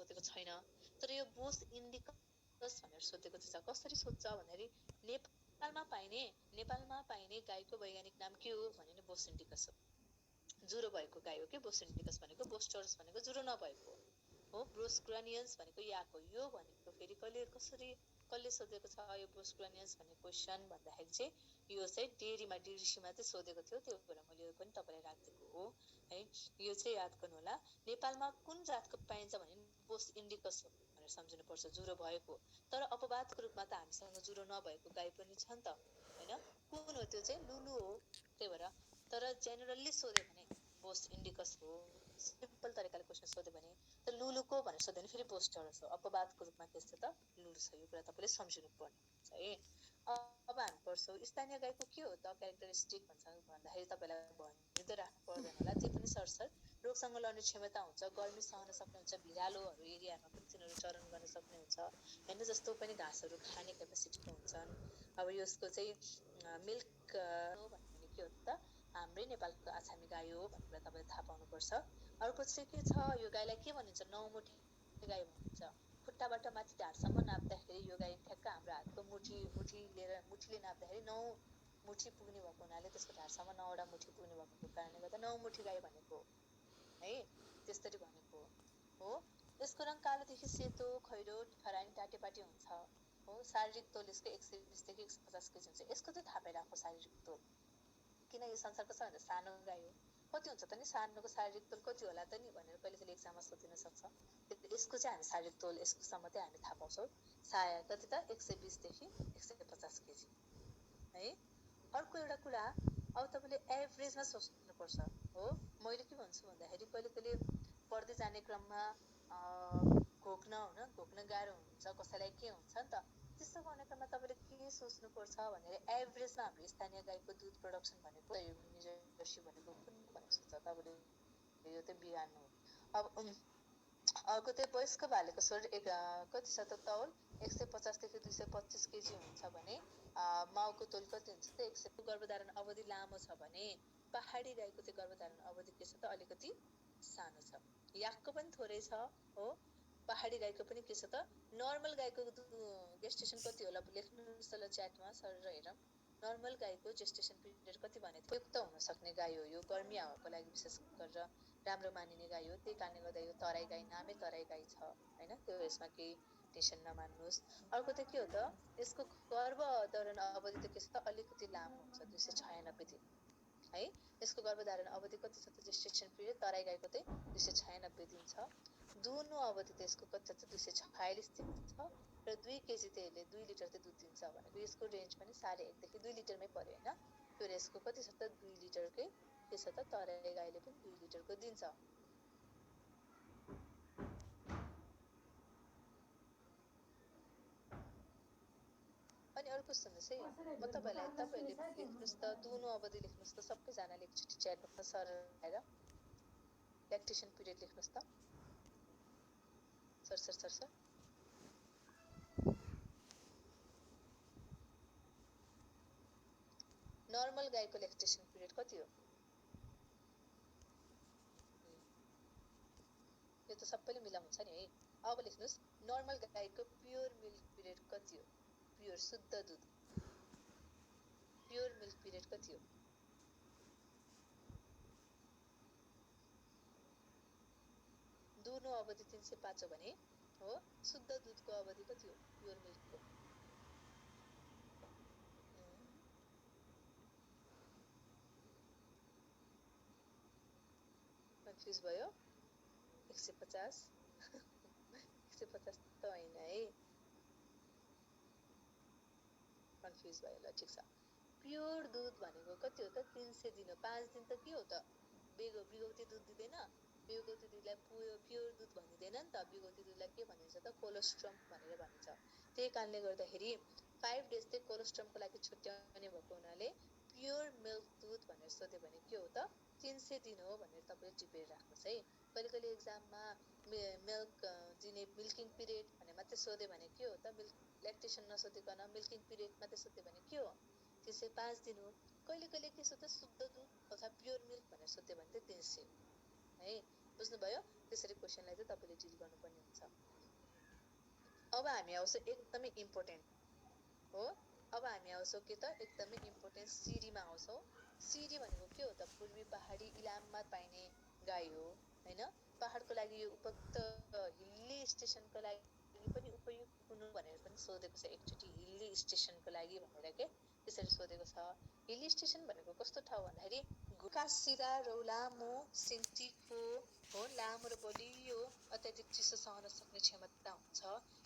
सोधेको छैन। तर यो बोस इन्डिकस भनेर सोधेको छ। कसरी सोध्छ भन्दाखेरि नेपालमा पाइने गाईको वैज्ञानिक नाम के हो भने नि बोस इन्डिकस हो। जुरो भएको गाई हो कि बोस इन्डिकस भनेको। बोस्टर्स भनेको जुरो नभएको हो। ब्रोस्क्रानियन्स भनेको याक हो। यो भनेको फेरि कसले सोधेको छ यो ब्रोस्क्रानियन्स भन्ने क्वेसन भन्दाखेरि चाहिँ यो चाहिँ डिडीसीमा चाहिँ सोधेको थियो। त्यो भएर मैले यो पनि तपाईँलाई राखिदिएको हो है। यो चाहिँ याद गर्नु होला। नेपालमा कुन जातको पाइन्छ भने बोस इन्डिकस हो भनेर सम्झिनुपर्छ, जुरो भएको। तर अपवादको रूपमा त हामीसँग जुरो नभएको गाई पनि छ नि त होइन। कुन हो त्यो चाहिँ लुलु हो। त्यही भएर तर जेनरली सोध्यो भने बोस इन्डिकस हो। सिम्पल तरिकाले क्वेसन सोध्यो भने त लुलुको भनेर सोध्यो भने फेरि बोस्टर्स हो। अपवादको रूपमा के छ त लुलु छ। यो कुरा तपाईँले सम्झिनु पर्ने हुन्छ है। अब हामी पढ्छौँ स्थानीय गाईको के हो त क्यारेक्टरिस्टिक भन्दाखेरि तपाईँलाई भनिदिँदै राख्नु पर्दैन होला। जे पनि सरसर रोगसँग लड्ने क्षमता हुन्छ, गर्मी सहन सक्ने हुन्छ, भिरालोहरू एरियामा पनि तिनीहरू चरण गर्न सक्ने हुन्छ होइन। जस्तो पनि घाँसहरू खाने क्यापेसिटीको हुन्छन्। अब यसको चाहिँ मिल्क भन्ने के हो त हाम्रै नेपालको आछामी गाई हो भन्ने कुरा तपाईँले थाहा पाउनुपर्छ। अर्को चाहिँ के छ, यो गाईलाई के भनिन्छ, नौमुठे गाई भनिन्छ। खुट्टाबाट माथि ढाडसम्म नाप्दाखेरि यो गाई ठ्याक्क हाम्रो हातको मुठीले नाप्दाखेरि 9 मुठी पुग्ने भएको हुनाले त्यसको ढाडसम्म 9वटा मुठी पुग्ने भएको कारणले गर्दा 9 मुठी गाई भनेको है। त्यसरी भनेको हो। यसको रङ कालोदेखि सेतो, खैरो, खरानी, टाटेपाटे हुन्छ हो। शारीरिक तौल यसको 120 देखि 150 केजी हुन्छ। यसको चाहिँ थाहा पाइराखो शारीरिक तौल, किन यो संसारको सबैभन्दा सानो गाई हो। कति हुन्छ त नि सानोको शारीरिक तौल कति होला त नि भनेर कहिले एक्जाममा सोधिन सक्छ। यसको चाहिँ हामी शारीरिक तौल यसकोसम्म चाहिँ हामी थाहा पाउँछौँ। कति त 120 देखि 150 केजी है। अर्को एउटा कुरा अब तपाईँले एभरेजमा सोच्नुपर्छ हो। मैले के भन्छु भन्दाखेरि कहिले पढ्दै जाने क्रममा घोक्न गाह्रो हुन्छ, कसैलाई के हुन्छ नि त। त्यस्तो गर्ने क्रममा तपाईँले के सोच्नुपर्छ भनेर एभरेजमा हाम्रो स्थानीय गाईको दुध प्रोडक्सन भनेको मिनी जर्सी भनेको कुन भनेर सोच्छ तपाईँले। यो चाहिँ बिहान हो। अब अर्को चाहिँ वयस्क भालेको शरीर कति छ त तौल 150 देखि 225 केजी हुन्छ भने माउको तौल कति हुन्छ त 100। गर्भधारण अवधि लामो छ भने पहाडी गाईको चाहिँ गर्भधारण अवधि के छ त अलिकति सानो छ। याकको पनि थोरै छ हो। पहाडी गाईको पनि के छ त। नर्मल गाईको गेस्टेसन कति होला लेख्नुहोस् त च्याटमा सर हेरौँ। नर्मल गाईको जेस्टेसन पिरियड कति भनेको थियो। उपयुक्त हुन सक्ने गाई हो यो। गर्मी हावाको लागि विशेष गरेर राम्रो मानिने गाई हो। त्यही कारणले गर्दा यो तराई गाई नामै तराई गाई छ होइन। त्यो यसमा केही टेन्सन नमान्नुहोस्। अर्को त के हो त यसको गर्भधारण अवधि त के छ त अलिकति लामो हुन्छ 296 दिन है। यसको गर्भधारण अवधि कति छ त जेस्टेसन पिरियड तराई गाईको चाहिँ 296 दिन छ। दुहुनु अवधि त यसको कति छ 246 दिन छ र 2 केजी चाहिँ यसले 2 लिटर चाहिँ दुध दिन्छ भनेको यसको रेन्ज पनि 1.5 देखि 2 लिटरमै पर्यो होइन। त्यो यसको कति छ त 2 लिटरकै के छ त तराई गाईले पनि 2 लिटरको दिन्छ। अनि अर्को सुन्नुहोस् है, म तपाईँहरूले लेख्नुहोस् त दुहुनु अवधि लेख्नुहोस् त सबैजनाले एकचोटि च्याटमा सर आएर ल्याक्टेसन पिरियड लेख्नुहोस् त सर। नर्मल गाईको ल्याक्टेसन पिरियड कति हो? यो त सबैले मिला हुन्छ नि है। अब लेख्नुहोस् नर्मल गाईको प्योर मिल्क पिरियड कति हो? प्योर शुद्ध दुध प्योर मिल्क पिरियड कति हो? दुहुनु अवधि 305 हो भने हो। शुद्ध दुधको अवधि कति हो प्योर मिल्कको? कन्फ्युज भयो 150 150 त होइन है। कन्फ्युज भयो ल ठिक छ। प्योर दुध भनेको कति हो त 300 दिन हो। 5 दिन त के हो त बिगौती दुध दिँदैन। बिगौती दुधलाई प्योर दुध भनिँदैन नि त। बिगौती दुधलाई के भनिन्छ त कोलोस्ट्रम भनेर भनिन्छ। त्यही कारणले गर्दाखेरि 5 डेज चाहिँ कोलोस्ट्रमको लागि छुट्याउने भएको हुनाले प्योर मिल्क दुध भनेर सोध्यो भने के हो त 300 दिन हो भनेर तपाईँले टिपेर राख्नुहोस् है। कहिले एक्जाममा मिल्क दिने मिल्किङ पिरियड भनेर मात्रै सोध्यो भने के हो त मिल्क ल्याक्टेसन नसोधिकन मिल्किङ पिरियड मात्रै सोध्यो भने के हो 305 दिन हो। कहिले के सोध्छ शुद्ध दुध अथवा प्योर मिल्क भनेर सोध्यो भने चाहिँ 300 है। बुझ्नुभयो? त्यसरी क्वेसनलाई चाहिँ तपाईँले डिल गर्नुपर्ने हुन्छ। अब हामी आउँछौँ एकदमै इम्पोर्टेन्ट हो। अब हामी आउँछौँ के त एकदमै इम्पोर्टेन्ट सिडीमा आउँछौँ। सिडी भनेको के हो त? पूर्वी पहाडी इलाकामा पाइने गाई हो हैन। पहाडको लागि यो उपयुक्त हिल्ली स्टेसनको लागि पनि उपयुक्त हुनु भनेर पनि सोधेको छ एकचोटि, हिल्ली स्टेसनको लागि भनेर के त्यसरी सोधेको छ। हिल्ली स्टेसन भनेको कस्तो ठाउँ भन्दाखेरि घुकासिरा रौलामो सिन्टीको हो, लामो र बलियो अत्याधिक चिसो सहन सक्ने क्षमता हुन्छ।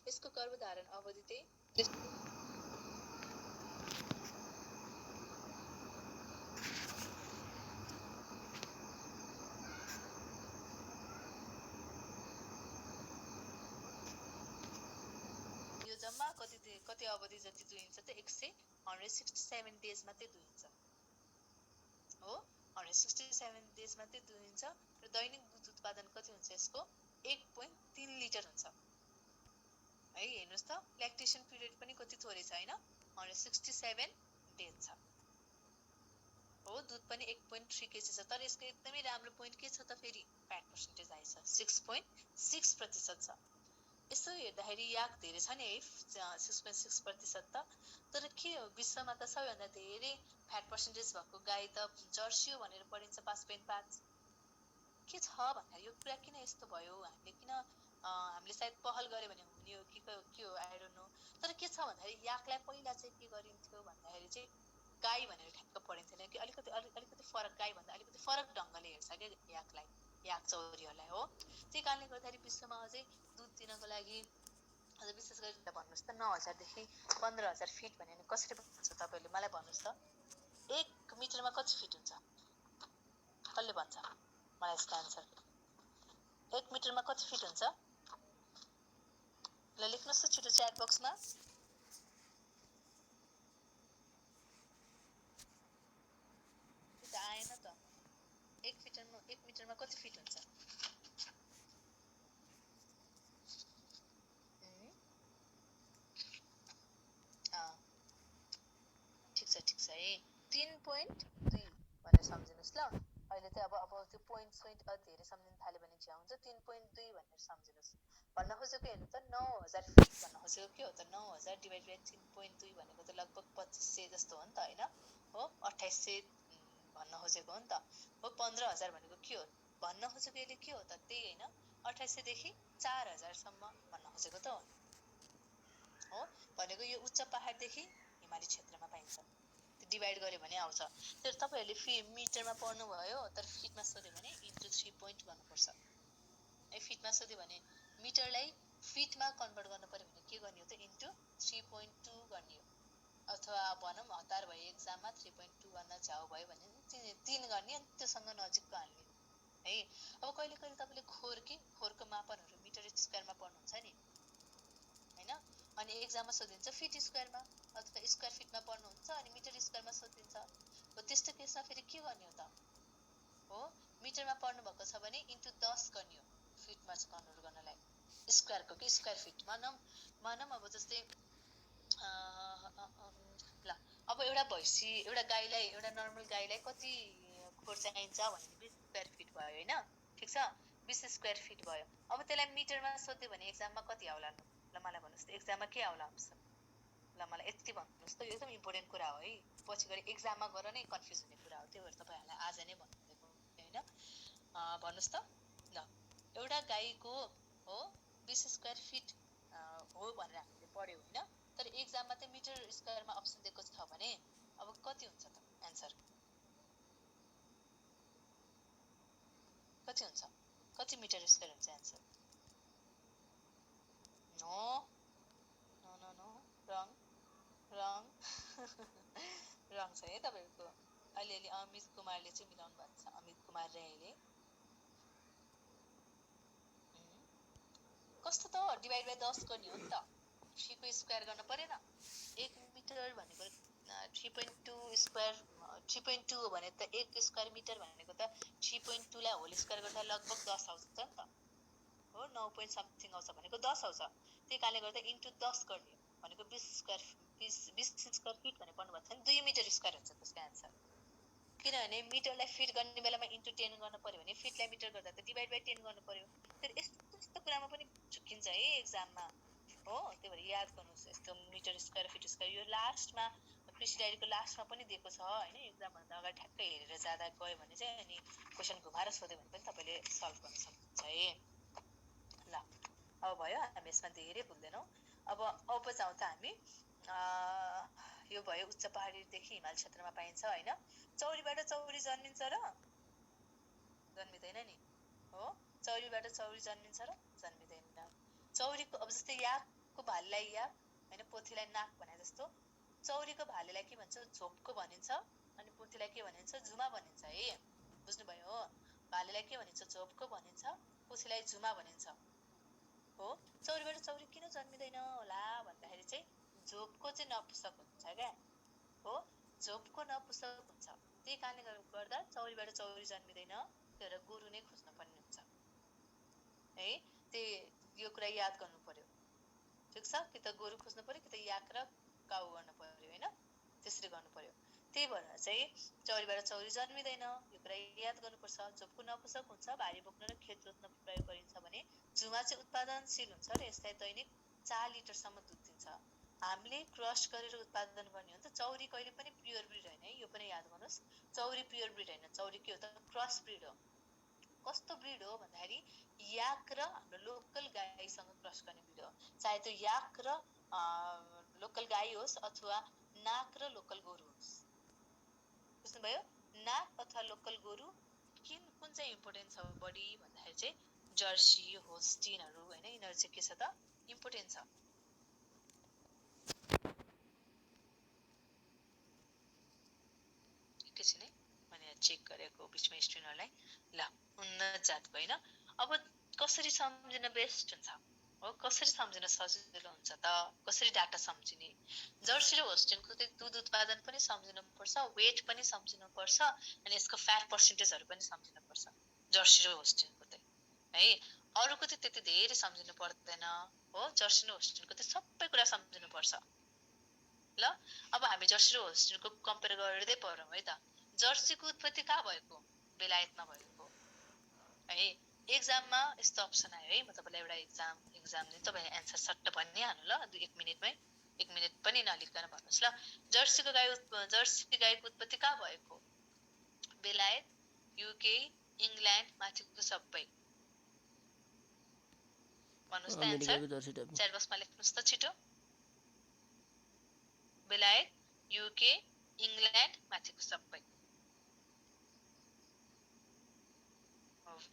यसको गर्भधारण अवधि चाहिँ जम्मा कति अवधि जति दुहिन्छ त 167 डेज मात्रै दुहिन्छ हो। 167 डेज मात्रै दुहिन्छ र दैनिक दुध उत्पादन कति हुन्छ यसको? 1.3 लिटर हुन्छ है। हेर्नुस् त ल्याक्टेसन पिरियड पनि कति थोरै छ हैन, 167 डेज छ हो। दुध पनि 1.3 केजी छ। तर यसको एकदमै राम्रो पोइन्ट के छ त? फेरि फ्याट पर्सेन्टेज आइछ 6.6% छ। यसो हेर्दाखेरि याक धेरै छ नि है, 6.6% त। तर के हो, विश्वमा त सबैभन्दा धेरै फ्याट पर्सेन्टेज भएको गाई त जर्सी हो भनेर पढिन्छ 5.5। के छ भन्दा यो कुरा किन यस्तो भयो? हामीले सायद पहल गर्यो भने हुने हो कि के हो, आई डोन्ट नो। तर के छ भन्दाखेरि याकलाई पहिला चाहिँ के गरिन्थ्यो भन्दाखेरि चाहिँ गाई भनेर ठ्याक्क पढिन्थेन कि अलिकति फरक, गाई भन्दा अलिकति फरक ढङ्गले हेर्छ के याकलाई, याक चौरीहरूलाई हो। त्यही कारणले गर्दाखेरि विश्वमा अझै दुध दिनको लागि अझ विशेष गरी भन्नुहोस् त 9,000 देखि 15,000 फिट भन्यो भने कसरी भन्छ तपाईँले? मलाई भन्नुहोस् त 1 मिटरमा कति फिट हुन्छ? कसले भन्छ मलाई यसको आन्सर? 1 मिटरमा कति फिट हुन्छ? ल लेख्नुहोस् त छिटो च्याट बक्समा। त्यो आएन त। 1 मिटरमा कति फिट हुन्छ? ठिक छ है। 3.2 भनेर सम्झिनुहोस् ल। अहिले चाहिँ अब त्यो पोइन्ट धेरै सम्झिन थाल्यो भने झ्या हुन्छ। 3.2 भनेर सम्झिनुहोस्। भन्न खोजेको हेर्नु त 9,000 फिट भन्न खोजेको के हो त? 9,000 डिभाइड बाइ 3.2 भनेको त लगभग 2500 जस्तो हो नि त हैन हो। 2800 भन्न खोजेको हो नि त हो। 15,000 भनेको के हो भन्न खोजेको? यसले के हो त? त्यही हैन, 2800 देखि 4,000 सम्म भन्न खोजेको त हो। भनेको यो उच्च पहाडदेखि हिमाली क्षेत्रमा पाइन्छ। त्यो डिभाइड गर्यो भने आउँछ। तर तपाईहरुले मिटरमा पढ्नु भयो, तर फिटमा सोध्यो भने इन्टु 3 पोइन्ट गर्नुपर्छ है। फिटमा सोध्यो भने मिटरलाई फिटमा कन्भर्ट गर्नु पर्यो भने के गर्ने हो त? इन्टु 3.2 गर्ने हो। अथवा भनौँ हतार भयो एक्जाममा 3.2 गर्न झ्याउ भयो भने 3 गर्ने, अनि त्योसँग नजिकको हाल्ने है। अब कहिले कहिले तपाईले खोरको मापनहरु मिटर स्क्वायरमा पढ्नुहुन्छ नि हैन, अनि एक्जाममा सोधिन्छ फिट स्क्वायरमा अथवा स्क्वायर फिटमा पढ्नुहुन्छ, अनि मिटर स्क्वायरमा सोधिन्छ। हो त्यस्तो केसमा फेरि के गर्ने हो त? हो मिटरमा पढ्नु भएको छ भने इन्टु 10 गर्ने हो फिटमा कन्भर्ट गर्नलाई। स्क्वायरको कि स्क्वायर फिट मानौँ अब जस्तै ल अब एउटा गाईलाई, एउटा नर्मल गाईलाई कति खोर चाहिन्छ भने 20 स्क्वायर फिट भयो हैन। ठिक छ, 20 स्क्वायर फिट भयो। अब त्यसलाई मिटरमा सोध्यो भने एक्जाममा कति आउला? ल मलाई भन्नुहोस् त एक्जाममा के आउला आन्सर? ल मलाई यति भन्नुहोस् त, यो एकदम इम्पोर्टेन्ट कुरा हो है। पछि गएर एक्जाममा गएर नै कन्फ्युज हुने कुरा हो। त्यही भएर तपाईहरुलाई आज नै भन्दिएको हैन। भन्नुहोस् त ल एउटा गाईको हो 20 स्क्वायर फिट हो भनेर हामीले पढ्यौ हैन। तर एक्जाममा चाहिँ मिटर स्क्वायरमा अप्सन दिएको छ भने अब कति हुन्छ त आन्सर? कति हुन्छ? कति मिटर स्क्वायर हुन्छ answer? No no no no, रङ रङ रङ छ है तपाईहरुको। अलिअलि अमित कुमारले चाहिँ मिलाउनु भएको छ, अमित कुमार राईले। कस्तो त डिभाइड बाइ 10 गर्ने हो नि त। 3 को स्क्वायर गर्न परेन। 1 मिटर भनेको 3.2 स्क्वायर 3.2 हो भने त 1 स्क्वायर मिटर भनेको त 3.2 लाई होल स्क्वायर गर्दा लगभग 10 आउँछ नि त हो। 9 point समथिङ आउँछ भनेको 10 आउँछ। त्यही कारणले गर्दा इन्टु 10 गर्ने भनेको 20 स्क्वायर फिट भनेर पढ्नु भएको छ नि, 2 मिटर स्क्वायर हुन्छ त्यसको आन्सर। किनभने मिटरलाई फिट गर्ने बेलामा इन्टु 10 गर्नु पर्यो भने फिटलाई मिटर गर्दा त डिभाइड बाइ 10 गर्नु पर्यो। तर यस्तो कुरामा पनि झुकिन्छ है एक्जाममा हो। त्यही भएर याद गर्नुहोस् यस्तो मिटर स्क्वायर फिट स्क्वायर यो लास्टमा कृषि डायरीको लास्टमा पनि दिएको छ हैन। एक्जामभन्दा अगाडि ठ्याक्कै हेरेर जाँदा गयो भने चाहिँ अनि क्वेसन घुमाएर सोध्यो भने पनि तपाईले सल्भ गर्न सक्नुहुन्छ है। ल अब भयो, हामी यसमा धेरै भुल्दैनौँ। अब जाउँ त हामी यो भयो उच्च पहाडीदेखि हिमाल क्षेत्रमा पाइन्छ हैन। चौरीबाट चौरी जन्मिन्छ र जन्मिदैन नि हो। चौरीबाट चौरी जन्मिन्छ र जन्मिदैन। चौरीको अब जस्तै याकको भालेलाई याक हैन, पोथीलाई नाक भने जस्तो चौरीको भालेलाई के भन्छ झोपको भनिन्छ अनि पोथीलाई के भनिन्छ झुमा भनिन्छ है। बुझ्नुभयो? भालेलाई के भनिन्छ झोपको भनिन्छ, पोथीलाई झुमा भनिन्छ हो। चौरीबाट चौरी किन जन्मिदैन होला भन्दाखेरि चाहिँ झोपको चाहिँ नपुसक हुन्छ क्या हो। झोपको नपुसक हुन्छ, त्यही कारणले गर्दा चौरीबाट चौरी जन्मिदैन। त्यही भएर गोरु नै खोज्नु पर्ने हुन्छ है। त्यही यो कुरा याद गर्नु पर्यो। ठिक छ, कि त गोरु खोज्नु पर्यो कि त याक र काउ गर्नु पर्यो हैन, त्यसरी गर्नु पर्यो। त्यही भएर चाहिँ चौरीबाट चौरी जन्मिदैन, यो कुरा याद गर्नुपर्छ। झोपको नपुसक हुन्छ, भारी बोक्न र खेत जोत्न प्रयोग गरिन्छ भने झुमा चाहिँ उत्पादनशील हुन्छ र यसलाई दैनिक 4 लिटरसम्म दुध दिन्छ। हामीले क्रस गरेर उत्पादन गर्ने हो नि त। चौरी कहिले पनि प्योर ब्रिड हैन है, यो पनि याद गर्नुहोस्। चौरी प्योर ब्रिड हैन, चौरी के हो त क्रस ब्रिड हो। कस्तो ब्रिड हो भन्दाखेरि याक र हाम्रो लोकल गाईसँग क्रस गर्ने ब्रिड हो। चाहे त्यो याक र लोकल गाई होस् अथवा नाक र लोकल गोरु होस्। बुझ्नुभयो? नाक अथवा लोकल गोरु कुन चाहिँ इम्पोर्टेन्ट छ बढी भन्दाखेरि चाहिँ जर्सी होस्टिनहरु हैन, यिनीहरु चाहिँ के छ त इम्पोर्टेन्ट छ। एकैछिन है, मैले चेक गरेको बिचमा स्टुडेन्टहरुलाई। ल उन्नत जातको हैन। अब कसरी सम्झिन बेस्ट हुन्छ हो, कसरी सम्झिन सजिलो हुन्छ त, कसरी डाटा सम्झिने। जर्सी र होस्टिनको चाहिँ दुध उत्पादन पनि सम्झिनु पर्छ, वेट पनि सम्झिनु पर्छ अनि यसको फ्याट पर्सेन्टेजहरु पनि सम्झिनु पर्छ जर्सी र होस्टिनको चाहिँ है। अरुको चाहिँ त्यति धेरै सम्झिनु पर्दैन हो। जर्सी र होस्टिनको चाहिँ सबै कुरा सम्झिनु पर्छ। ल अब हामी जर्सी र होस्टिनको कम्पेयर गर्दै पढौँ है त। जर्सीको उत्पत्ति कहाँ भएको? बेलायतमा भएको है। एक्जाममा यस्तो अप्सन आयो है, म तपाईलाई एउटा एक्जाम दिन तपाई एन्सर सट्ट भनिहाल्नु ल, 1 मिनेटमै। 1 मिनेट पनि नलिकन भन्नुस् ल। जर्सी गाईको उत्पत्ति कहाँ भएको? बेलायत, युके, इंग्ल्यान्ड, माथिको सबै। भन्नुस् त एन्सर। च्याट बक्समा लेख्नुस् त छिटो। बेलायत, युके, इंग्ल्यान्ड, माथिको सबै।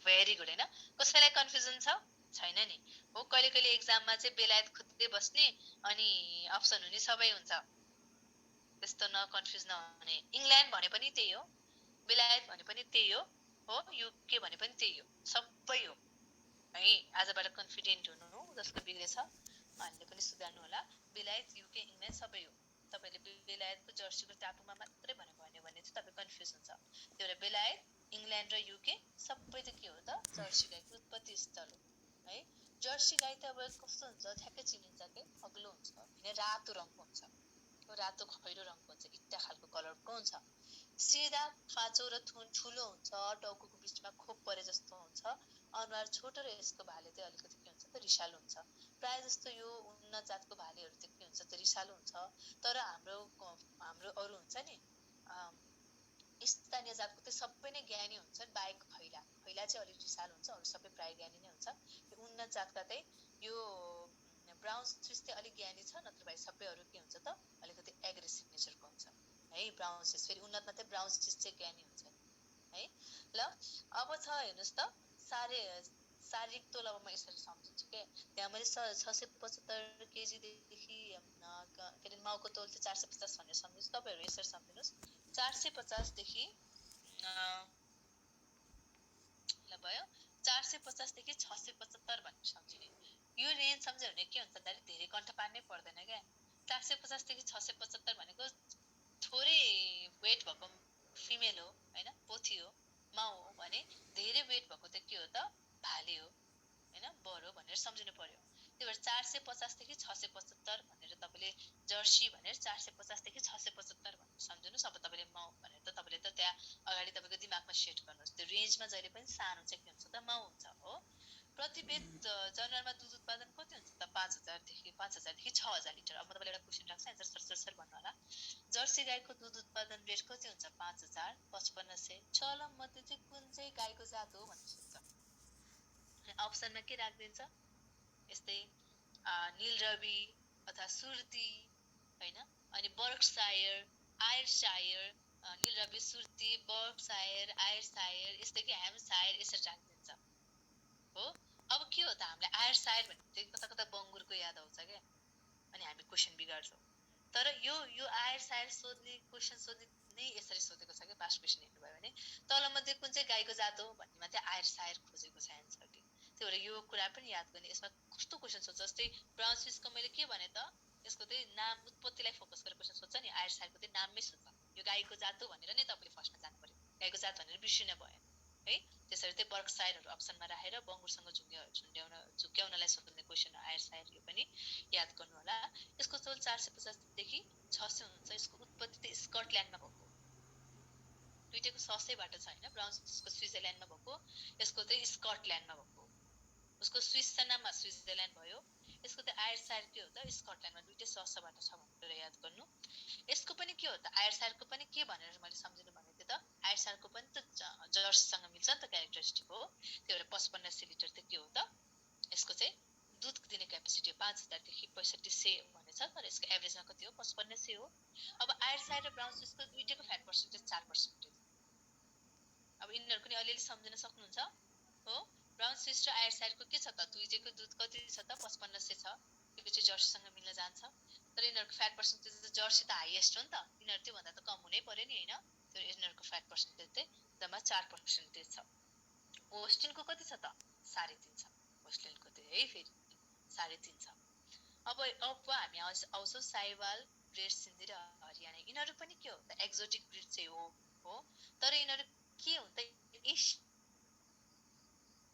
भेरी गुड हैन। कसैलाई कन्फ्युजन छ? छैन नि हो। कहिले कहिले एक्जाममा चाहिँ बेलायत खोज्दै बस्ने अनि अप्सन हुने सबै हुन्छ, त्यस्तो कन्फ्युज नहुने। इंग्ल्यान्ड भने पनि त्यही हो, बेलायत भने पनि त्यही हो हो, युके भने पनि त्यही हो, सबै हो है। आजबाट कन्फिडेन्ट हुनु, जसको बिग्रेछ उहाँले पनि सुधार्नु होला। बेलायत, युके, इंग्ल्यान्ड सबै हो। तपाईले बेलायतको जर्सीको टापुमा मात्रै भन्यो भने चाहिँ तपाई कन्फ्युज हुन्छ। त्यही भएर बेलायत, इंग्ल्यान्ड र युके सबै त के हो त जर्सी गाईको उत्पत्ति स्थल हो है। जर्सी गाई त अब कस्तो हुन्छ ठ्याक्कै चिनिन्छ के, अग्लो हुन्छ हैन, रातो रङको हुन्छ, रातो खैरो रङको हुन्छ, इट्टा खालको कलरको हुन्छ, सिधा खाँचो र थुन ठुलो हुन्छ, टाउकोको बीचमा खोप परे जस्तो हुन्छ, अनुहार छोटो र यसको भाले चाहिँ अलिकति के हुन्छ त रिसालो हुन्छ। प्राय जस्तो यो उन्नत जातको भालेहरु चाहिँ के हुन्छ त रिसालो हुन्छ। तर हाम्रो अरु हुन्छ नि स्थानीय जातको चाहिँ सबै नै ज्ञानी हुन्छन्, बाहेक खैला चाहिँ अलिक रिसालो हुन्छ, अरु सबै प्राय ज्ञानी नै हुन्छ। यो उन्नत जातका चाहिँ यो ब्राउन स्विस चाहिँ अलिक ज्ञानी छ, नत्र भए सबै अरु के हुन्छ त अलिकति एग्रेसिभ नेचरको हुन्छ है। ब्राउन स्विस फेरि उन्नतमा चाहिँ ब्राउन स्विस चाहिँ ज्ञानी हुन्छ है। ल अब छ हेर्नुस् त शारीरिक तौल। अब म यसरी सम्झिन्छु के, त्यहाँ मैले 675 केजी देखि के अरे माउको तौल चाहिँ 450 भनेर सम्झिन्छु। तपाईहरु यसरी सम्झिनुस् 450 देखि ल भयो 450 देखि 675 भनेर सम्झिने। यो रेन्ज सम्झ्यो भने के हुन्छ भन्दा धेरै कण्ठ पार्नै पर्दैन क्या। 450 देखि 675 भनेको थोरै वेट भएको फिमेल हो हैन, पोथी हो, माउ हो भने धेरै वेट भएको त के हो त भाले हो हैन, बर हो भनेर सम्झिनु पर्यो। त्यही भएर 450 देखि 675 भनेर तपाईले जर्सी भनेर 450 देखि 675 भनेर सम्झनुस्। अब तपाईले माउ भनेर त तपाईले त त्यहाँ अगाडि तपाईको दिमागमा सेट गर्नुस्। त्यो रेन्जमा जहिले पनि सानो चाहिँ के हुन्छ त माउ हुन्छ हो। प्रतिवेद जनावरमा दूध उत्पादन कति हुन्छ त 5000 देखि 6000 लिटर। अब म तपाईलाई एउटा क्वेशन राख्छु, एन्सर सरसर भन्नु होला। जर्सी गाईको दूध उत्पादन रेट कति हुन्छ? 5000, 5500। चलम मध्ये चाहिँ कुन चाहिँ गाईको जात हो भनेर सोध्छ। अनि अप्सनमा के राखिदिन्छ? यस्तै नीलरवी अथवा सुर्ती हैन, अनि बर्कसायर, आयरसायर, नीलरवी, सुर्ती, बर्कसायर, आयरसायर, यस्तै कि ह्याम्पसायर यसरी राखिदिन्छ हो। अब के हो त हामीलाई आयरसायर भन्ने कता कता बङ्गुरको याद आउँछ क्या, अनि हामी क्वेशन बिगार्छौँ। तर यो आयरसायर सोध्ने क्वेशन सोध्ने नै यसरी सोधेको छ कि पास्ट क्वेशन हेर्नुभयो भने तलमध्ये कुन चाहिँ गाईको जात हो भन्नेमा चाहिँ आयरसायर खोजेको छ एन्सरले। त्यही भएर यो कुरा पनि याद गर्ने। यसमा कस्तो क्वेशन सोध्छ, जस्तै ब्राउन स्विसको मैले के भने त यसको चाहिँ नाम उत्पत्तिलाई फोकस गरेर क्वेशन सोध्छ नि, आयरसायरको चाहिँ नाममै सोध्छ। यो गाईको जात हो भनेर नै तपाईँले फर्स्टमा जानु पर्यो, गाईको जात भनेर बिर्सिन भएन है। त्यसरी चाहिँ बर्कसायरहरू अप्सनमा राखेर बङ्गुरसँग झुक्याउनलाई सोध्ने क्वेशन आयरसायर, यो पनि याद गर्नु होला। यसको चोल 450 देखि 600 हुन्छ। यसको उत्पत्ति चाहिँ स्कटल्यान्डमा भएको, दुईटैको ससैबाट छ हैन। ब्राउन स्विसको स्विजरल्यान्डमा भएको, यसको चाहिँ स्कटल्यान्डमा भएको। उसको स्विस नाममा स्विजरल्यान्ड भयो, यसको चाहिँ आयरसायर के हो त स्कटल्यान्डमा, दुईटै ससबाट छ भनेर याद गर्नु। यसको पनि के हो त आयरसायरको पनि के भनेर मैले सम्झिनु भनेको थिएँ त, आयरसायरको पनि त जर्सीसँग मिल्छ नि त क्यारेक्टरिस्टिक हो। त्यही भएर 5500 लिटर त के हो त यसको चाहिँ दूध दिने क्यापेसिटी हो। 5000 देखि 6500 भनेछ, तर यसको एभरेजमा कति हो 5500 हो। अब आयरसायर र ब्राउन स्विसको दुईटैको फ्याट पर्सेन्टेज 4%। अब यिनीहरु पनि अलिअलि सम्झिन सक्नुहुन्छ हो। ब्राउन स्विस र आयरसायरको के छ त दुईटैको दूध कति छ त 5500 छ। यो चाहिँ जर्सीसँग मिल्न जान्छ। तर यिनीहरुको फ्याट पर्सेन्टेज त जर्सी त हाईएस्ट हो नि त, यिनीहरु त्यो भन्दा त कम हुनै पर्यो नि हैन। तर यिनीहरुको फ्याट पर्सेन्टेज चाहिँ जम्मा 4% छ। होस्टिनको कति छ त 3.5 छ। होस्टेलको चाहिँ है फेरि 3.5 छ। अब हामी आउँछौँ साइवाल, रेड सिन्धी र हरियाणा। यिनीहरु पनि के हो त एक्जोटिक ब्रिड चाहिँ हो। तर यिनीहरु के हो त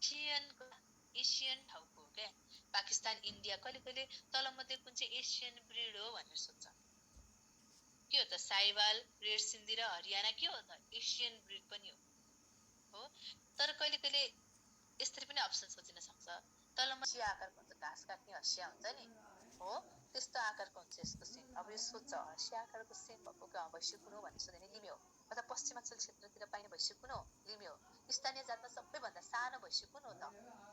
एसियन ठाउँको हो क्या। पाकिस्तान, इन्डिया, कहिले कहिले तलमध्ये कुन चाहिँ एसियन ब्रिड हो भनेर सोध्छ। के हो त साइवाल, रेड सिन्धी र हरियाणा के हो त एसियन ब्रिड पनि हो। तर कहिले कहिले यसरी पनि अप्सन सोचिन सक्छ, तलमा हँसिया आकारको हुन्छ, घाँस काट्ने हँसिया हुन्छ नि हो, त्यस्तो आकारको हुन्छ यसको सिङ। अब यो सोध्छ हँसिया आकारको सिङ भएको गाउँ भैँसी कुन हो भनेर सोध्यो भने लिम्यो, अथवा पश्चिमाञ्चल क्षेत्रतिर पाइने भैँसी कुन हो लिम्यो। स्थानीय जातमा सबैभन्दा सानो भैँसी कुन हो त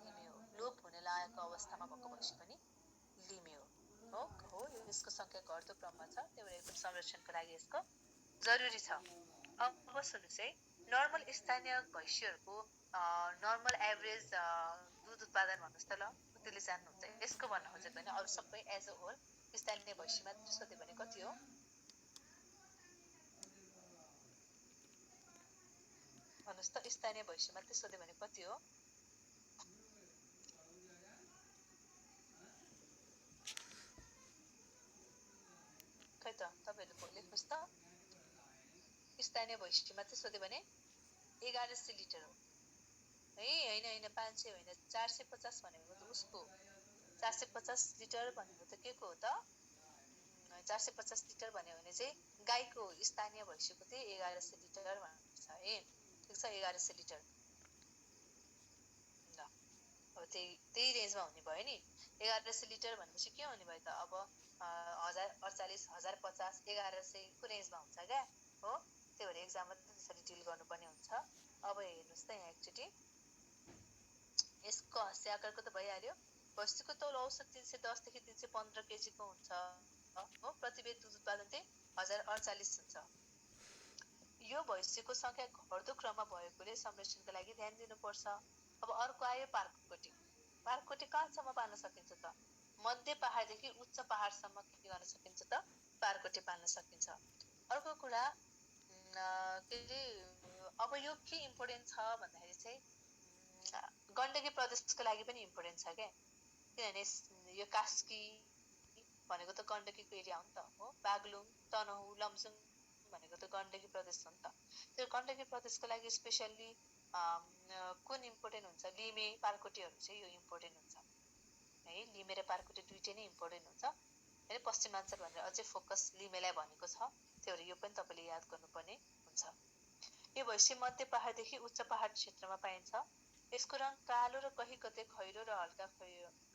लिम्यो। लोप हुन लागेको अवस्थामा भएको भैँसी पनि लिम्यो हो। यसको संख्या घट्दो क्रममा छ, त्यही भएर एकदम संरक्षणको लागि यसको जरुरी छ। अब सुन्नुस् है, नर्मल स्थानीय भैँसीहरुको नर्मल एभरेज दूध उत्पादन भन्नुस् त ल कतिले जान्नुहुन्छ। यसको भन्न खोजेको भने अरु सबै एज अ होल स्थानीय भैँसी मात्र सोध्यो भने कति हो भन्नुस् त, स्थानीय भैँसी मात्र सोध्यो भने कति हो? खै त तपाईहरुले लेख्नुस् त। स्थानीय भैँसी मात्र सोध्यो भने 1100 लिटर हो है। हैन 500 होइन 450 भनेको त उसको 450 लिटर भनेको त के को हो त 450 लिटर भन्यो भने चाहिँ गाईको स्थानीय भैँसीको चाहिँ 1100 लिटर भनेको छ है। ठीक छ 1100 लिटर। ल अब त्यही रेन्जमा हुने भयो नि। 1100 लिटर भनेपछि के हुने भयो त अब 1048, 1050, 1100 को रेन्जमा हुन्छ क्या हो। त्यही भएर एक्जाममा त्यसरी डिल गर्नुपर्ने हुन्छ। अब हेर्नुस् त यहाँ एकचोटी यसको हँसिया आकारको त भइहाल्यो। भैँसीको तौल औसत 310 देखि 315 केजीको हुन्छ हो। प्रतिवेद दूध उत्पादन चाहिँ 1048 हुन्छ। यो भैँसीको संख्या घट्दो क्रममा भएकोले संरक्षणको लागि ध्यान दिनुपर्छ। अब अर्को आयो पार्ककोटी। पार्ककोटी कहाँसम्म पाल्न सकिन्छ त मध्य पहाडदेखि उच्च पहाडसम्म के गर्न सकिन्छ त पार्ककोटी पाल्न सकिन्छ। अर्को कुरा के रे अब यो के इम्पोर्टेन्ट छ भन्दाखेरि चाहिँ गण्डकी प्रदेशको लागि पनि इम्पोर्टेन्ट छ क्या। किनभने यो कास्की भनेको त गण्डकीको एरिया हो नि त हो। बागलुङ, तनहुँ, लमजुङ भनेको त गण्डकी प्रदेश हो नि त। त्यो गण्डकी प्रदेशको लागि स्पेशल्ली कुन इम्पोर्टेन्ट हुन्छ लिमे, पार्ककोटीहरु चाहिँ यो इम्पोर्टेन्ट हुन्छ है। लिमे र पारकोटी दुईटै नै इम्पोर्टेन्ट हुन्छ है। पश्चिमाञ्चल भनेर अझै फोकस लिमेलाई भनेको छ, त्यही भएर यो पनि तपाईँले याद गर्नुपर्ने हुन्छ। यो भैँसी मध्य पहाडदेखि उच्च पहाड क्षेत्रमा पाइन्छ। यसको रङ कालो र कहीँ कतै खैरो र हल्का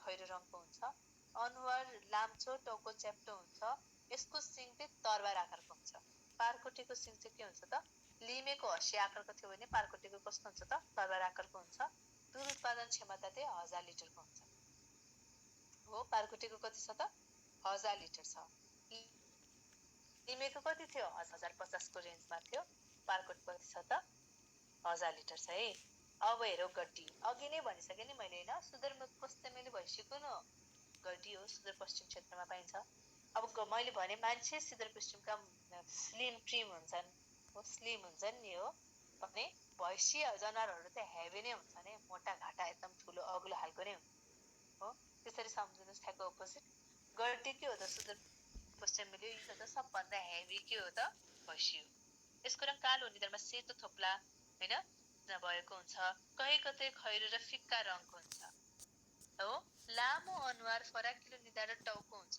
खैरो रङको हुन्छ। अनुहार लाम्चो, टाउको च्याप्टो हुन्छ। यसको सिङ चाहिँ तरबार आकारको हुन्छ। पारकोटीको सिङ चाहिँ के हुन्छ त? लिमेको हँसी आकारको थियो भने पारकोटीको कस्तो हुन्छ त? तरबार आकारको हुन्छ। दुध उत्पादन क्षमता चाहिँ 1000 लिटरको हुन्छ हो। पारकोटीको कति छ त? 1000 लिटर छ। लिमेको कति थियो? 1050 को रेन्जमा थियो। पारकोटी कति छ त? 1000 लिटर छ है। अब हेरौँ गड्डी। अघि नै भनिसकेँ नि मैले होइन, सुदूरपश्चिमेली भैँसीको न गड्डी हो, सुदूरपश्चिम क्षेत्रमा पाइन्छ। अब मैले भने मान्छे सुदूरपश्चिमका स्लिम ट्रिम हुन्छन् हो, स्लिम हुन्छन् नि हो भने भैँसी जनावरहरू त हेभी नै हुन्छ नि, मोटा घाटा एकदम ठुलो अग्लो खालको नै हो। त्यसरी सम्झिनुहोस्। ठ्याक्क अपोजिट गड्डी के हो त? सुदूरपश्चिमेली यो त सबभन्दा हेभी के हो त? भैँसी हो। यसको रङ कालो, निधारमा सेतो थोप्ला होइन भएको हुन्छ। कहीँ कतै खैरो र फिक्का रङको हुन्छ हो। लामो अनुहार, फराकिलो निधार र टाउको हुन्छ।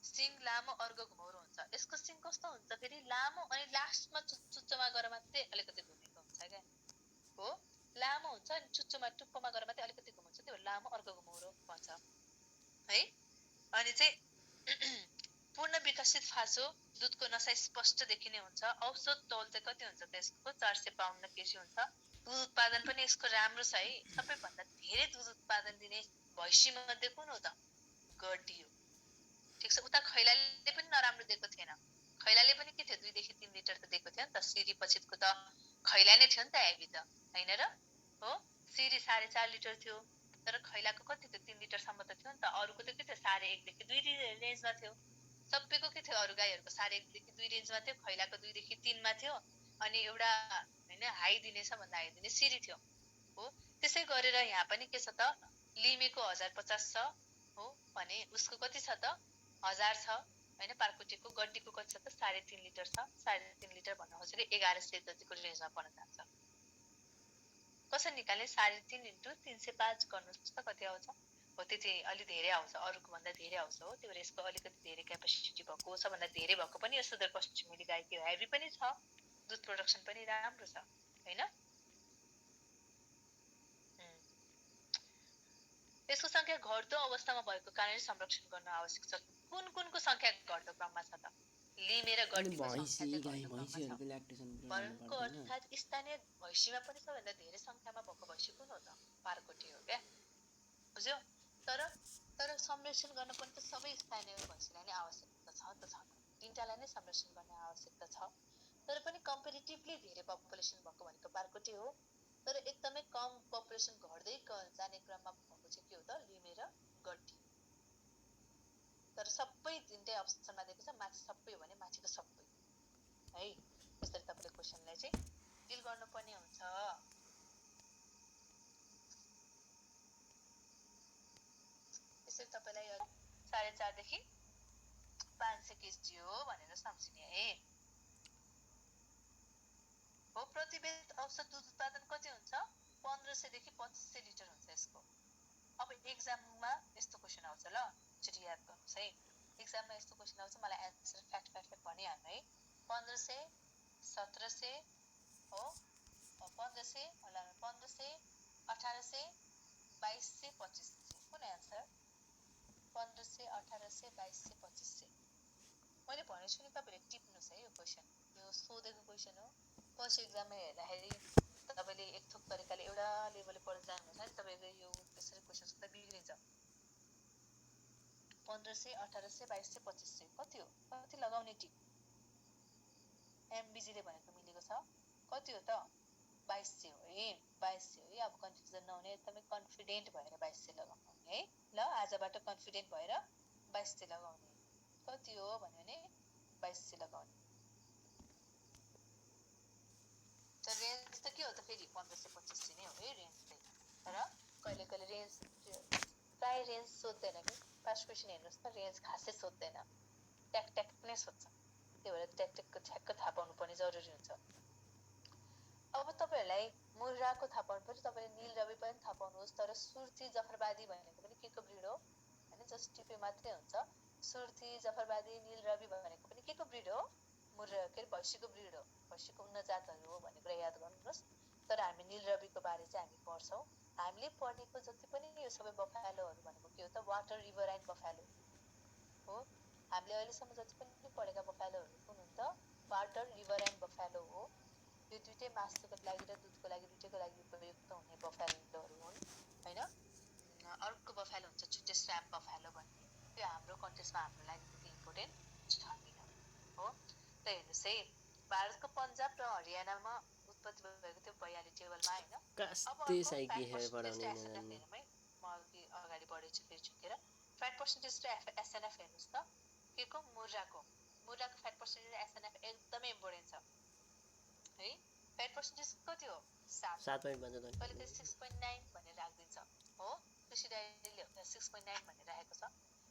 सिङ लामो, अर्को घुमौरो हुन्छ। यसको सिङ कस्तो हुन्छ फेरि? लामो अनि लास्टमा चुच्चोमा गएर मात्रै अलिकति घुमेको हुन्छ क्या हो। लामो हुन्छ अनि चुच्चोमा टुप्पोमा गएर मात्रै अलिकति घुमाउँछ, त्यो लामो, अर्को घुमौरो भन्छ है। अनि चाहिँ पूर्ण विकसित फासो, दुधको नसा स्पष्ट देखिने हुन्छ। औसत तौल चाहिँ कति हुन्छ त यसको? 452 केजी हुन्छ। दुध उत्पादन पनि यसको राम्रो छ है। सबैभन्दा धेरै दुध उत्पादन दिने भैँसी मध्ये कुन हो त? गड्डी हो। ठिक छ। उता खैलाले पनि नराम्रो दिएको थिएन। खैलाले पनि के थियो? 2 देखि 3 लिटर त दिएको थियो नि त। सिरी पछिको त खैला नै थियो नि त हेभी त, होइन र हो। सिरी 4.5 लिटर थियो, तर खैलाको कति थियो? 3 लिटरसम्म त थियो नि त। अरूको त के थियो? 1.5 देखि 2 रेन्जमा थियो। सबैको के थियो? अरू गाईहरूको 1.5 देखि 2 रेन्जमा थियो। खैलाको 2 देखि 3 मा थियो। अनि एउटा होइन हाई दिने, सबभन्दा हाई दिने सिरी थियो हो। त्यसै गरेर यहाँ पनि के छ त? लिमेको 1050 छ हो भने उसको कति छ त? 1000 छ होइन। पारकोटीको गड्डीको कति छ त? 3.5 लिटर छ। 3.5 लिटर भन्न खोजेको 1100 जतिको रेन्जमा पर्न जान्छ। कसरी निकाल्ने? 3.5 × 305 गर्नुहोस् त कति आउँछ हो। त्यति अलि धेरै आउँछ, अरूको भन्दा धेरै आउँछ हो। त्यही भएर यसको अलिकति धेरै क्यापेसिटी भएको, सबभन्दा धेरै भएको पनि यो सुदूरपश्चिमेली गाई के हो, हेभी पनि छ, दुध प्रोडक्सन पनि राम्रो छ होइन। यसको संख्या घट्दो अवस्थामा भएको कारण संरक्षण गर्न आवश्यक छ। कुन कुनको संख्या घट्दो क्रममा छ त? लिमे र गड्डीको संख्या चाहिँ घट्दो क्रममा छ। भनेको अर्थात् स्थानीय भैँसीमा पनि सबभन्दा धेरै संख्यामा भएको भैँसी कुन हो त? पारकोटी हो क्या, बुझ्यो। तर संरक्षण गर्न पनि त सबै स्थानीय भैँसीलाई नै आवश्यकता छ त छ। तिनटालाई नै संरक्षण गर्ने आवश्यकता छ। तर पनि कम्पेरिटिभली धेरै पपुलेसन भएको भनेको पारकोटी हो। तर एकदमै कम पपुलेसन घट्दै जाने क्रममा भएको चाहिँ के हो त? लिमे र गड्डी। तर सबै तिनटै अप्सनमा दिएको छ। माथि सबै हो भने माथिको सबै है। यसरी तपाईँले क्वेसनलाई चाहिँ डिल गर्नुपर्ने हुन्छ। यसरी तपाईँलाई 4.5 देखि 500 केजी हो भनेर सम्झिने है हो। प्रतिवेद औसत दुध उत्पादन कति हुन्छ? 1500 देखि 2500 लिटर हुन्छ यसको। अब एक्जाममा यस्तो क्वेसन आउँछ ल, एकचोटि याद गर्नुहोस् है। एक्जाममा यस्तो क्वेसन आउँछ, मलाई एन्सर फ्याक्ट भनिहाल्नु है। 1500, 1700 हो, 1500, 1800, 2200, 2500, कुन एन्सर? 1500, 1800, 2200, 2500। मैले भनेको छु नि, तपाईँले टिप्नुहोस् है। यो क्वेसन यो सोधेको क्वेसन हो। पछि एक्जाममा हेर्दाखेरि तपाईँले एक थोक तरिकाले एउटा लेभलले पढ्दै जानुहुन्छ नि, तपाईँको यो त्यसरी क्वेसन सोध्दा बिग्रिन्छ। 1500, 1800, 2200, 2500 कति हो? कति लगाउने टिप? एमबिजीले भनेको मिलेको छ। कति हो त? 2200 हो है। 2200 हो है। अब कन्फ्युजन नहुने, एकदमै कन्फिडेन्ट भएर 2200 लगाउने है। ल, आजबाट कन्फिडेन्ट भएर 2200 लगाउने। कति हो भने 2200 लगाउने। तर रेन्ज त के हो त फेरि? 1500, 2500 नै हो है रेन्ज चाहिँ। तर कहिले कहिले रेन्ज प्राय रेन्ज सोध्दैन कि। पास क्वेसन हेर्नुहोस् त, रेन्ज खासै सोध्दैन, ट्याक नै सोध्छ। त्यही भएर ट्याकको ठ्याक्क थाहा पाउनुपर्ने जरुरी हुन्छ। अब तपाईँहरूलाई मुर्राको थाहा पाउनु पर्यो, तपाईँले नील रवि पनि थाहा पाउनुहोस्। तर सुर्ती जफरवादी भनेको पनि के को ब्रिड हो? पनि जस्ट टिपे मात्रै हुन्छ। सुर्ती, जफरबादी, नील रवि भनेको पनि के को ब्रिड हो? भैँसीको ब्रिड हो, भैँसीको उन्नत जातहरू हो भन्ने कुरा याद गर्नुहोस्। तर हामी नील रविको बारे चाहिँ हामी पढ्छौँ। हामीले पढेको जति पनि यो सबै बफालोहरू भनेको के हो त? वाटर रिभराइन बफालो हो। हामीले अहिलेसम्म जति पनि पढेका बफालोहरू कुन हुन् त? वाटर रिभराइन बफालो हो। यो दुइटै मासुको लागि र दुधको लागि दुइटैको लागि उपयुक्त हुने बफालोहरू हुन् हैन। अर्को बफालो हुन्छ छुट्टै स्ट्र्याप बफालो भन्ने, त्यो हाम्रो कन्टेक्स्टमा हाम्रो लागि त्यति इम्पोर्टेन्ट छैन हो। त हेर्नुहोस् है, भारतको पन्जाब र हरियाणामा उत्पत्ति भएको त्यो 42 टेबलमा हैन। अब अर्को फ्याट पर्सेन्टेज र एसएनएफ हेरौँ है। म अगाडि बढेछु फेरि झुकेर। फ्याट पर्सेन्टेज र एसएनएफ हेर्नुहोस् त, के को? मुर्राको फ्याट पर्सेन्टेज र एसएनएफ एकदमै इम्पोर्टेन्ट छ है। फ्याट पर्सेन्टेज कति हो? 7 कहिले त 6.9 भनेर राखिदिन्छ हो। कृषि डायरीले 6.9 भनेर राखेको छ,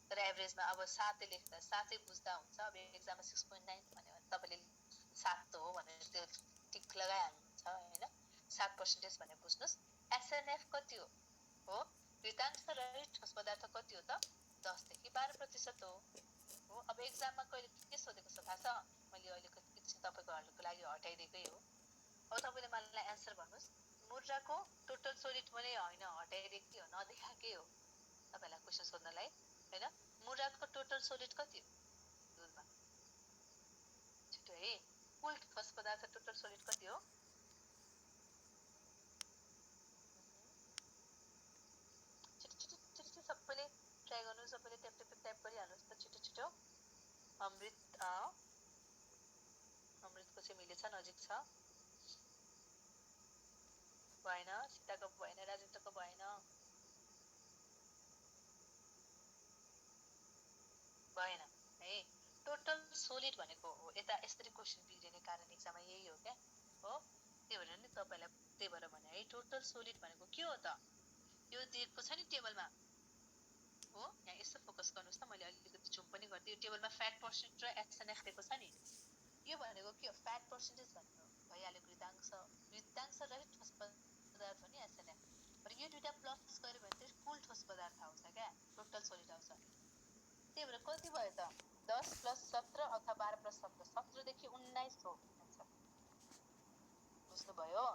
तर एभरेजमा अब 7 लेख्दा 7 बुझ्दा हुन्छ। अब एक्जाममा 6.9 भन्यो भने तपाईँले 7 हो भनेर त्यो टिक लगाइहाल्नुहुन्छ हैन। 7% भनेर बुझ्नुहोस्। एसएनएफ कति हो? घृतांश रहित ठोस पदार्थ कति हो त? 10 देखि 12% हो। अब एक्जाममा कहिले के सोधेको छ थाहा छ? मैले अहिलेको एकछिन तपाईँहरूको लागि हटाइदिएकै हो। अब तपाईँले मलाई एन्सर भन्नुहोस्। मुर्राको टोटल सोलिड भने होइन, हटाइदिएकै हो, नदेखाएकै हो तपाईँलाई क्वेसन सोध्नलाई हैन। मुर्राको टोटल सोलिड कति हो दुधमा? छिटो है, कुल ठोस पदार्थ टोटल सोलिड कति हो? छिटो सबैले ट्राई गर्नु, सबैले ट्याप गरिहाल्नुहोस् त छिटो। अमृतको चाहिँ मिलेछ, नजिक छ। भएन, सीताको भएन, राजेन्द्रको भएन। है। टोटल सोलिड भनेको हो, यता यसरी क्वेसन बिग्रिने कारण एक्जाममा यही हो क्या हो। त्यही भएर नि तपाईँलाई त्यही भएर भने है, टोटल सोलिड भनेको के हो त? यो दिएको छ नि टेबलमा हो, यहाँ यसो फोकस गर्नुहोस् त। मैले अलिकति जुम पनि गरिदिएँ। यो टेबलमा फ्याट पर्सेन्ट र एसएनएफ दिएको छ नि, यो भनेको के हो? फ्याट पर्सेन्टेज भनेको भइहाल्यो घृतांश रहित ठोस पदार्थ हो नि एसएनएफ। र यो दुईटा प्लस गर्यो भने चाहिँ कुल ठोस पदार्थ आउँछ क्या, टोटल सोलिड आउँछ। त्यही भएर कति भयो त? 10 + 17 अथवा 12 + 17, 17 देखि 19 हो आन्सर। बुझ्नुभयो?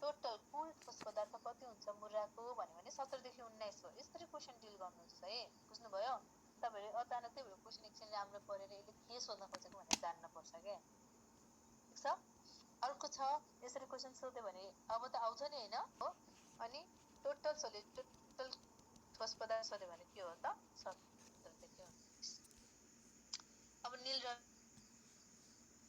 टोटल कुल ठोस पदार्थ कति हुन्छ मुर्राको भन्यो भने 17 देखि 19 हो। यसरी क्वेसन डिल गर्नुहुन्छ है। बुझ्नुभयो? तपाईहरु अचानक त्यही भएर क्वेसन एकछिन राम्रो पढेर यसले के सोध्न खोजेको भनेर जान्न पर्छ के। ठीक छ? अर्को छ, यसरी क्वेसन सोध्यो भने अब त आउँछ नि हैन हो। अनि टोटल सोलिड, टोटल ठोस पदार्थ सोध्यो भने के हो त? 17 देखि 19। अब नील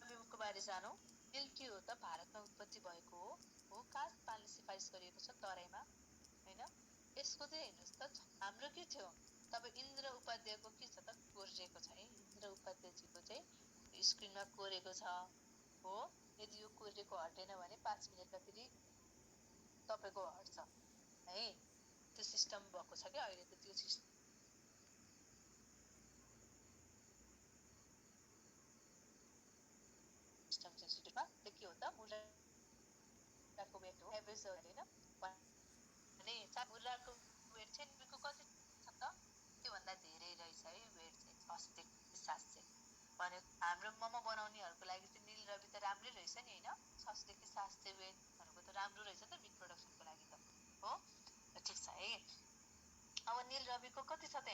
रविको बारे जानौ। नील के हो त? भारतमा उत्पत्ति भएको हो। कास पालले सिफारिस गरिएको छ तराईमा हैन। यसको चाहिँ हेर्नुस् त, हाम्रो के थियो? तपाईँ इन्द्र उपाध्यायको के छ त? कोरिएको छ है। इन्द्र उपाध्यायजीको चाहिँ स्क्रिनमा कोरेको छ हो। यदि यो कोरेको हटेन भने 5 मिनेटमा फेरि तपाईको हट्छ है। त्यो सिस्टम भएको छ क्या अहिले त। त्यो सिस्टम सेन्सिटिभमा त्यो के हो त? मुर्राको वेट हो, एभरेज हो हैन भने मुर्राको वेट चाहिँ नीलको कति छ त? त्योभन्दा धेरै रहेछ है वेट चाहिँ, 60 देखि 700 भने हाम्रो मोमो बनाउनेहरूको लागि चाहिँ नील रवि त राम्रै रहेछ नि हैन। 60 देखि 700 वेट भनेको त राम्रो रहेछ त मिट प्रोडक्सनको लागि त हो। ठीक छ है। अब नील रविको कति छ त?